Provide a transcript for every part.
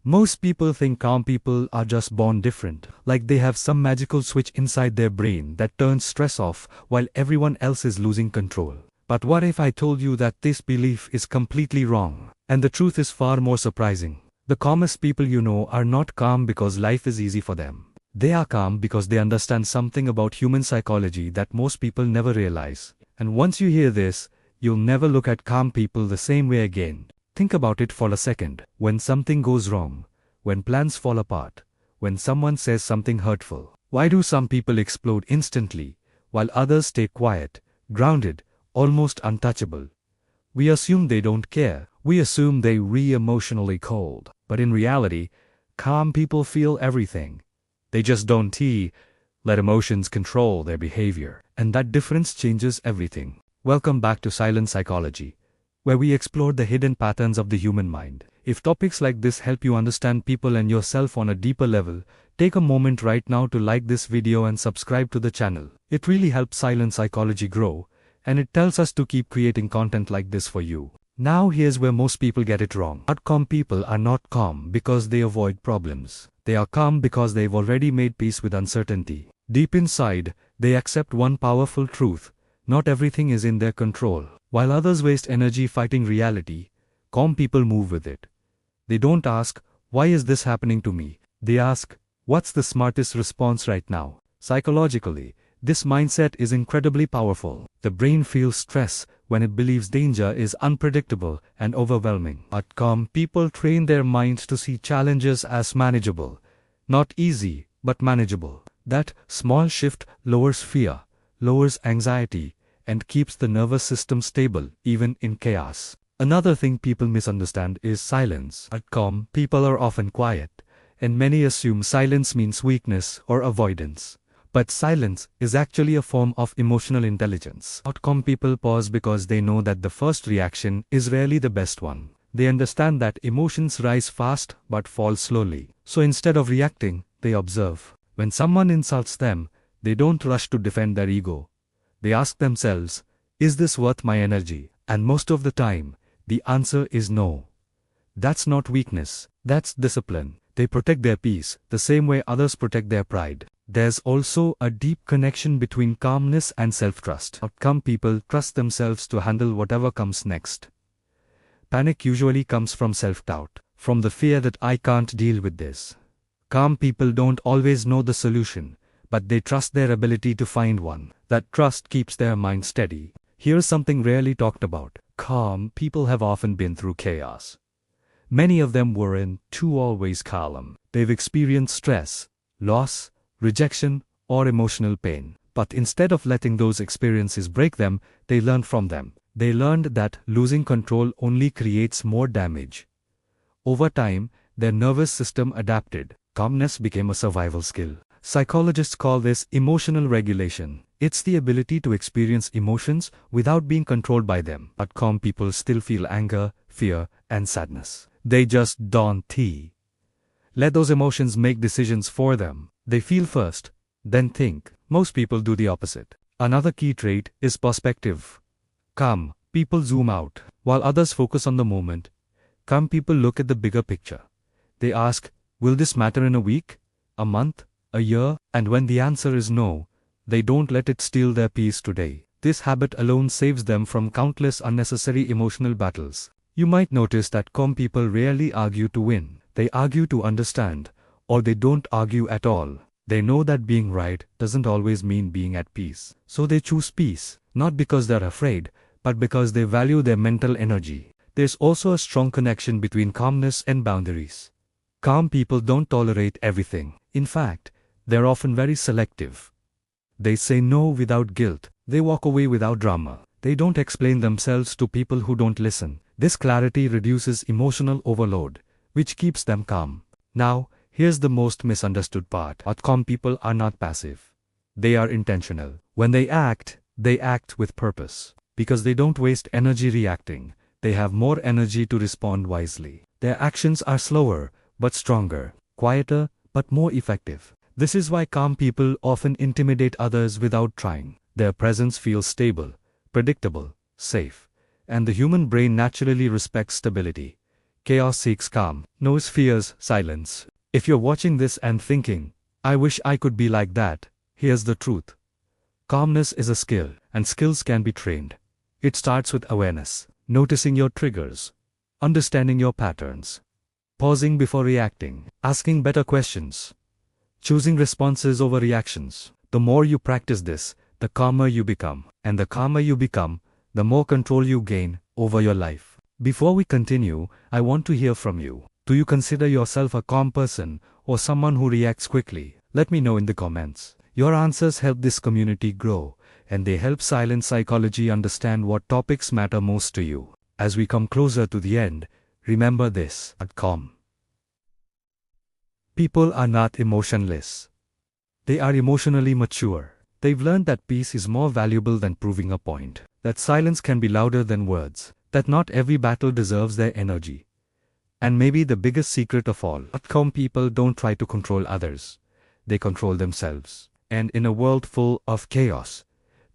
Most people think calm people are just born different, like they have some magical switch inside their brain that turns stress off while everyone else is losing control. But what if I told you that this belief is completely wrong? And the truth is far more surprising. The calmest people you know are not calm because life is easy for them. They are calm because they understand something about human psychology that most people never realize. And once you hear this, you'll never look at calm people the same way again. Think about it for a second. When something goes wrong, when plans fall apart, when someone says something hurtful, why do some people explode instantly, while others stay quiet, grounded, almost untouchable? We assume they don't care. We assume they emotionally cold. But in reality, calm people feel everything. They just don't let emotions control their behavior. And that difference changes everything. Welcome back to Silent Psychology, where we explore the hidden patterns of the human mind. If topics like this help you understand people and yourself on a deeper level, take a moment right now to like this video and subscribe to the channel. It really helps Silent Psychology grow, and it tells us to keep creating content like this for you. Now here's where most people get it wrong. Calm people are not calm because they avoid problems. They are calm because they've already made peace with uncertainty. Deep inside, they accept one powerful truth: not everything is in their control. While others waste energy fighting reality, calm people move with it. They don't ask, "Why is this happening to me?" They ask, "What's the smartest response right now?" Psychologically, this mindset is incredibly powerful. The brain feels stress when it believes danger is unpredictable and overwhelming. But calm people train their minds to see challenges as manageable. Not easy, but manageable. That small shift lowers fear, lowers anxiety, and keeps the nervous system stable, even in chaos. Another thing people misunderstand is silence. Calm people are often quiet, and many assume silence means weakness or avoidance. But silence is actually a form of emotional intelligence. Calm people pause because they know that the first reaction is rarely the best one. They understand that emotions rise fast but fall slowly. So instead of reacting, they observe. When someone insults them, they don't rush to defend their ego. They ask themselves, "Is this worth my energy?" And most of the time, the answer is no. That's not weakness, that's discipline. They protect their peace, the same way others protect their pride. There's also a deep connection between calmness and self-trust. Calm people trust themselves to handle whatever comes next. Panic usually comes from self-doubt, from the fear that I can't deal with this. Calm people don't always know the solution, but they trust their ability to find one. That trust keeps their mind steady. Here's something rarely talked about. Calm people have often been through chaos. Many of them weren't always calm. They've experienced stress, loss, rejection, or emotional pain. But instead of letting those experiences break them, they learned from them. They learned that losing control only creates more damage. Over time, their nervous system adapted. Calmness became a survival skill. Psychologists call this emotional regulation. It's the ability to experience emotions without being controlled by them. But calm people still feel anger, fear, and sadness. They just don't let those emotions make decisions for them. They feel first, then think. Most people do the opposite. Another key trait is perspective. Calm people zoom out, while others focus on the moment. Calm people look at the bigger picture. They ask, "Will this matter in a week, a month, a year?" And when the answer is no, they don't let it steal their peace today. This habit alone saves them from countless unnecessary emotional battles. You might notice that calm people rarely argue to win. They argue to understand, or they don't argue at all. They know that being right doesn't always mean being at peace. So they choose peace, not because they're afraid, but because they value their mental energy. There's also a strong connection between calmness and boundaries. Calm people don't tolerate everything. In fact, they're often very selective. They say no without guilt. They walk away without drama. They don't explain themselves to people who don't listen. This clarity reduces emotional overload, which keeps them calm. Now, here's the most misunderstood part. Calm people are not passive. They are intentional. When they act with purpose. Because they don't waste energy reacting, they have more energy to respond wisely. Their actions are slower, but stronger, quieter, but more effective. This is why calm people often intimidate others without trying. Their presence feels stable, predictable, safe, and the human brain naturally respects stability. Chaos seeks calm, knows fears silence. If you're watching this and thinking, I wish I could be like that, here's the truth. Calmness is a skill, and skills can be trained. It starts with awareness, noticing your triggers, understanding your patterns, pausing before reacting, asking better questions, choosing responses over reactions. The more you practice this, the calmer you become. And the calmer you become, the more control you gain over your life. Before we continue, I want to hear from you. Do you consider yourself a calm person or someone who reacts quickly? Let me know in the comments. Your answers help this community grow, and they help Silent Psychology understand what topics matter most to you. As we come closer to the end, remember this: calm. People are not emotionless. They are emotionally mature. They've learned that peace is more valuable than proving a point, that silence can be louder than words, that not every battle deserves their energy. And maybe the biggest secret of all, calm people don't try to control others. They control themselves. And in a world full of chaos,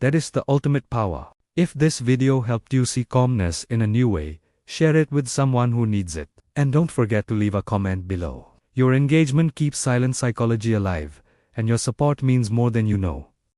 that is the ultimate power. If this video helped you see calmness in a new way, share it with someone who needs it. And don't forget to leave a comment below. Your engagement keeps Silent Psychology alive, and your support means more than you know.